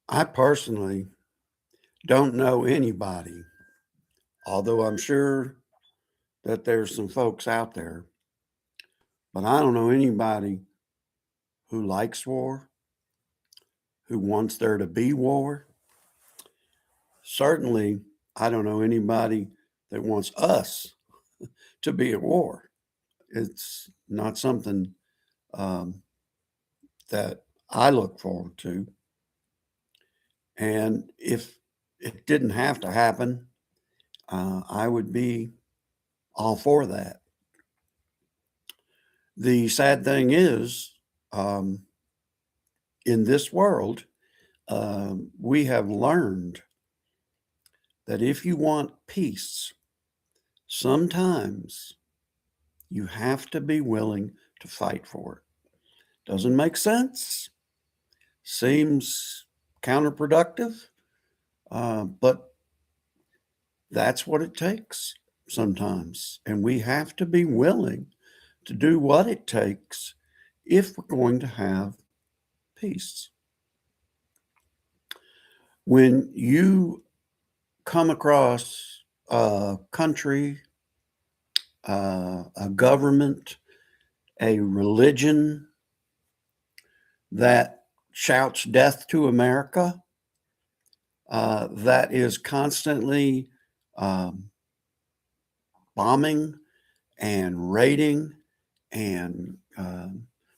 I personally don't know anybody, although I'm sure that there's some folks out there, but I don't know anybody who likes war, who wants there to be war. Certainly, I don't know anybody that wants us to be at war. It's not something um, that I look forward to. And if it didn't have to happen, I would be all for that. The sad thing is, um, in this world, we have learned that if you want peace, sometimes you have to be willing to fight for it. Doesn't make sense, seems counterproductive, but that's what it takes sometimes. And we have to be willing to do what it takes if we're going to have peace. When you come across a country, a government, a religion that shouts death to America, that is constantly um, bombing and raiding and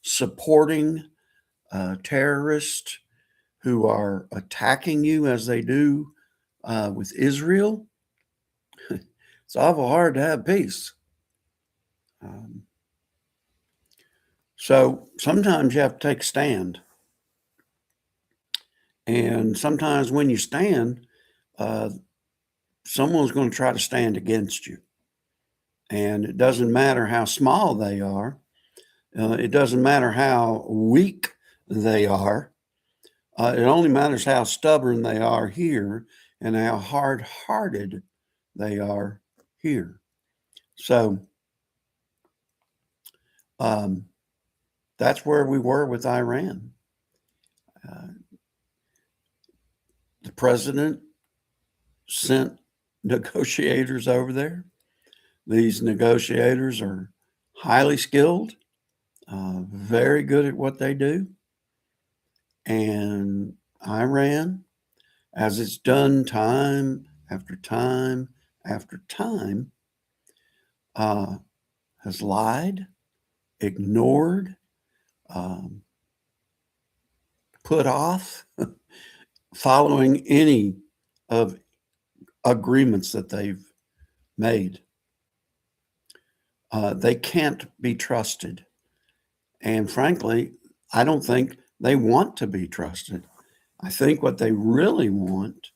supporting terrorists who are attacking you as they do with Israel, it's awful hard to have peace. Um, so sometimes you have to take a stand. And sometimes when you stand, uh, someone's going to try to stand against you. And it doesn't matter how small they are, it doesn't matter how weak they are. It only matters how stubborn they are here and how hard hearted they are here. So um, that's where we were with Iran. Uh, the president sent negotiators over there. These negotiators are highly skilled, very good at what they do. And Iran, as it's done time after time after time, uh, has lied, ignored, um, put off following any of agreements that they've made. They can't be trusted. And frankly, I don't think they want to be trusted. I think what they really want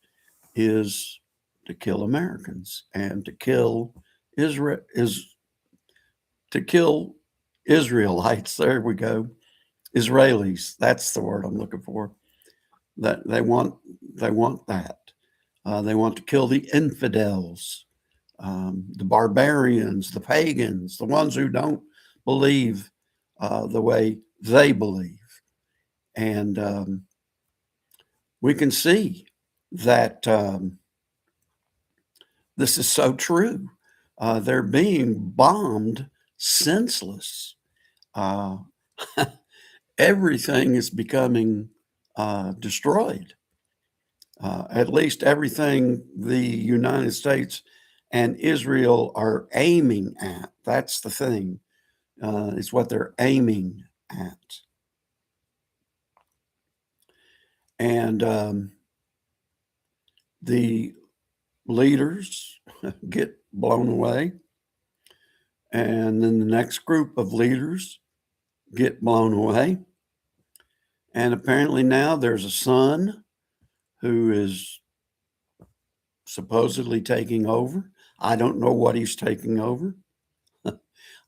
is to kill Americans and to kill Israel is to kill Israelites. There we go. Israelis. That's the word I'm looking for. That they want that. They want to kill the infidels, the barbarians, the pagans, the ones who don't believe the way they believe. And we can see that this is so true. They're being bombed senseless. Uh, everything is becoming destroyed. At least everything the United States and Israel are aiming at. That's the thing. It's what they're aiming at. And the leaders get blown away. And then the next group of leaders get blown away. And apparently now there's a son who is supposedly taking over. I don't know what he's taking over.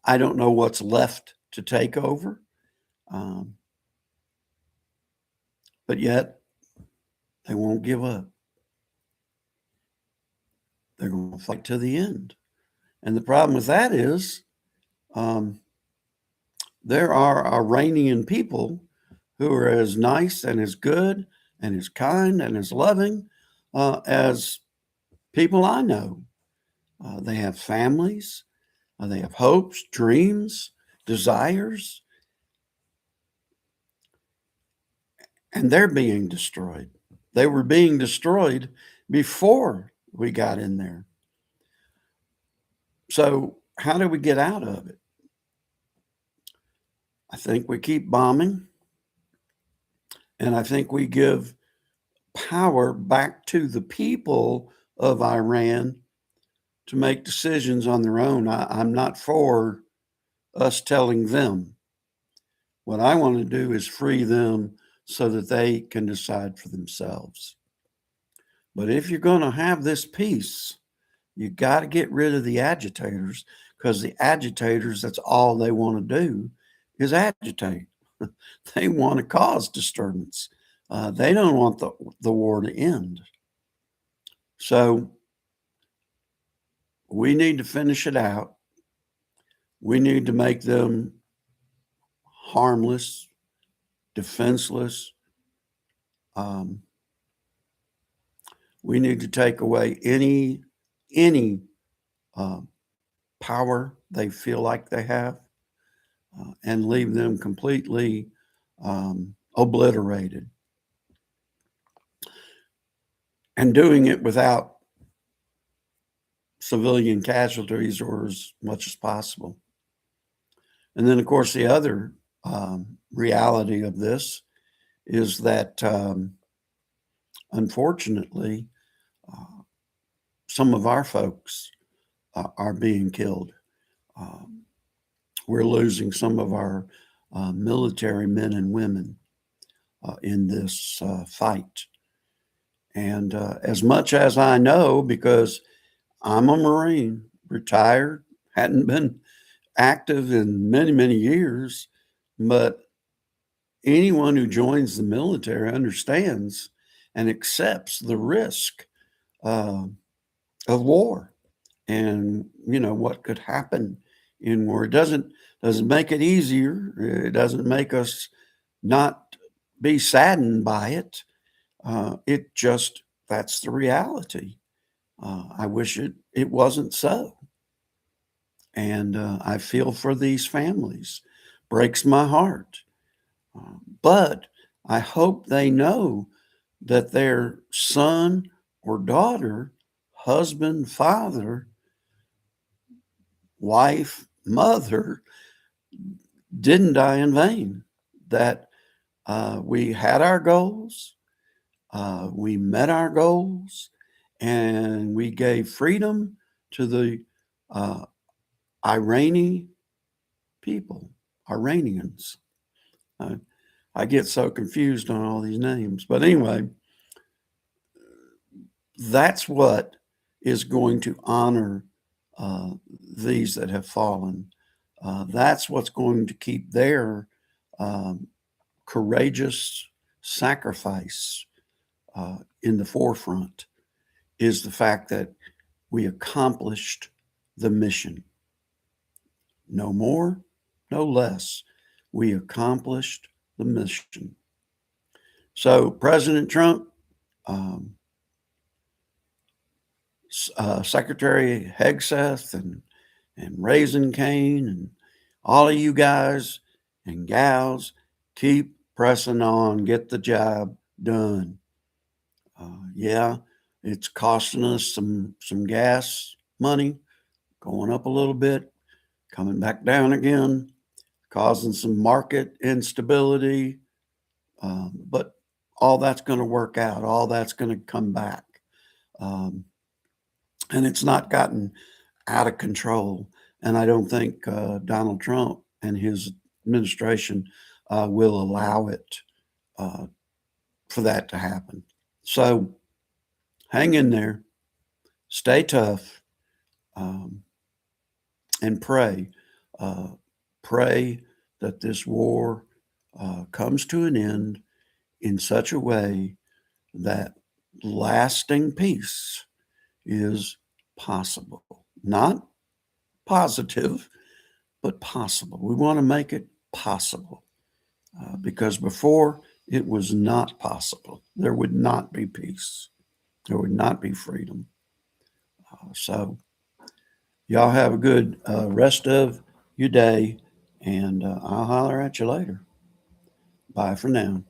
I don't know what's left to take over. Um, but yet they won't give up. They're going to fight to the end. And the problem with that is um, there are Iranian people who are as nice and as good and as kind and as loving as people I know. They have families, they have hopes, dreams, desires, and they're being destroyed. They were being destroyed before we got in there. So, how do we get out of it? I think we keep bombing, and I think we give power back to the people of Iran to make decisions on their own. I'm not for us telling them. What I want to do is free them so that they can decide for themselves. But if you're going to have this peace, you got to get rid of the agitators, because the agitators, that's all they want to do is agitate. They want to cause disturbance. They don't want the war to end. So we need to finish it out. We need to make them harmless, defenseless. We need to take away any uh, power they feel like they have and leave them completely obliterated. And doing it without civilian casualties or as much as possible. And then, of course, the other reality of this is that, unfortunately, some of our folks are being killed. Um, we're losing some of our military men and women in this fight. And as much as I know, because I'm a Marine, retired, hadn't been active in many, many years, but anyone who joins the military understands and accepts the risk of war and what could happen in war. It doesn't make it easier. It doesn't make us not be saddened by it. It just, that's the reality. I wish it wasn't so. And I feel for these families. Breaks my heart. But I hope they know that their son or daughter, husband, father, wife, mother didn't die in vain. That we had our goals, we met our goals, and we gave freedom to the Iranian people, Iranians. I get so confused on all these names. But anyway, that's what is going to honor these that have fallen. That's what's going to keep their courageous sacrifice in the forefront, is the fact that we accomplished the mission. No more, no less. We accomplished the mission. So President Trump, Secretary Hegseth and Raising Cane and all of you guys and gals, keep pressing on, get the job done. Yeah, it's costing us some gas money, going up a little bit, coming back down again, causing some market instability. But all that's going to work out. All that's going to come back. And it's not gotten out of control. And I don't think Donald Trump and his administration will allow it for that to happen. So hang in there, stay tough, and pray. Pray that this war comes to an end in such a way that lasting peace is possible. Not positive, but possible. We want to make it possible because before it was not possible. There would not be peace. There would not be freedom. So, y'all have a good rest of your day, and I'll holler at you later. Bye for now.